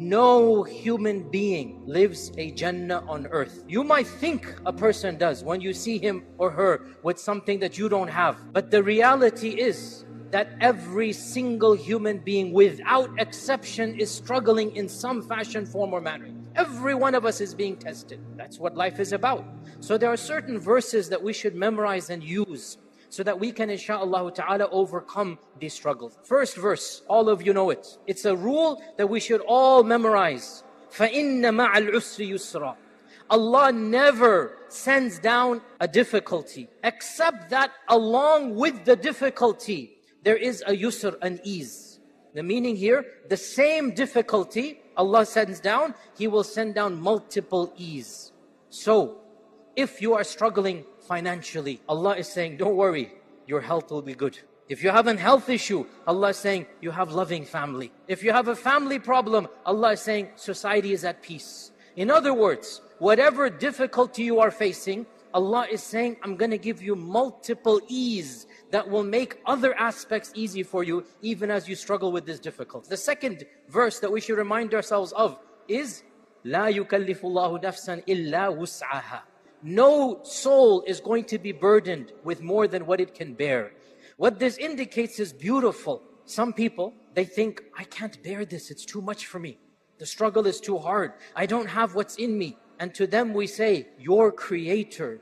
No human being lives a Jannah on earth. You might think a person does when you see him or her with something that you don't have. But the reality is that every single human being without exception is struggling in some fashion, form or manner. Every one of us is being tested. That's what life is about. So there are certain verses that we should memorize and use so that we can, insha'Allah ta'ala, overcome these struggles. First verse, all of you know it. It's a rule that we should all memorize. فَإِنَّ مَعَ الْعُسْرِ يُسْرًا. Allah never sends down a difficulty, except that along with the difficulty, there is a yusr, an ease. The meaning here, the same difficulty Allah sends down, He will send down multiple ease. So, if you are struggling financially, Allah is saying, don't worry, your health will be good. If you have a health issue, Allah is saying, you have loving family. If you have a family problem, Allah is saying, society is at peace. In other words, whatever difficulty you are facing, Allah is saying, I'm going to give you multiple ease that will make other aspects easy for you, even as you struggle with this difficulty. The second verse that we should remind ourselves of is, لا yukallifullahu nafsan illa wusaha. No soul is going to be burdened with more than what it can bear. What this indicates is beautiful. Some people, they think, I can't bear this, it's too much for me. The struggle is too hard. I don't have what's in me. And to them we say, your Creator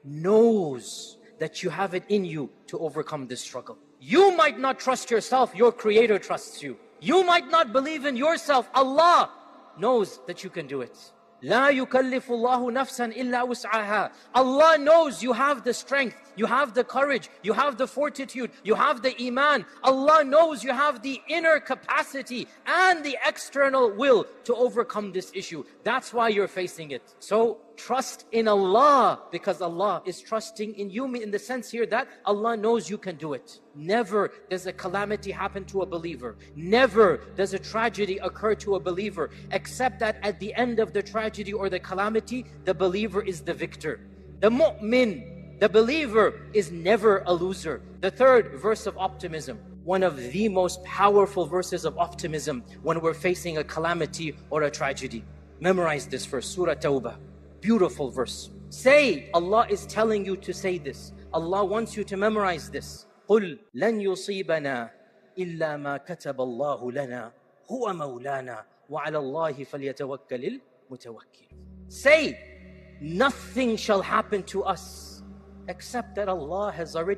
knows that you have it in you to overcome this struggle. You might not trust yourself, your Creator trusts you. You might not believe in yourself, Allah knows that you can do it. لا yukallifullahu nafsan illa wusaha. Allah knows you have the strength, you have the courage, you have the fortitude, you have the iman. Allah knows you have the inner capacity and the external will to overcome this issue. That's why you're facing it. So trust in Allah, because Allah is trusting in you, in the sense here that Allah knows you can do it. Never does a calamity happen to a believer. Never does a tragedy occur to a believer, except that at the end of the tragedy or the calamity, the believer is the victor. The mu'min, the believer, is never a loser. The third verse of optimism, one of the most powerful verses of optimism when we're facing a calamity or a tragedy. Memorize this verse, Surah Tawbah. Beautiful verse. Say, Allah is telling you to say this. Allah wants you to memorize this. قُلْ لَنْ يُصِيبَنَا إِلَّا مَا كَتَبَ اللَّهُ لَنَا هُوَ مَوْلَانَا وَعَلَى اللَّهِ فَلْيَتَوَكَّلِ الْمُتَوَكِّلُونَ. Say, nothing shall happen to us except that Allah has already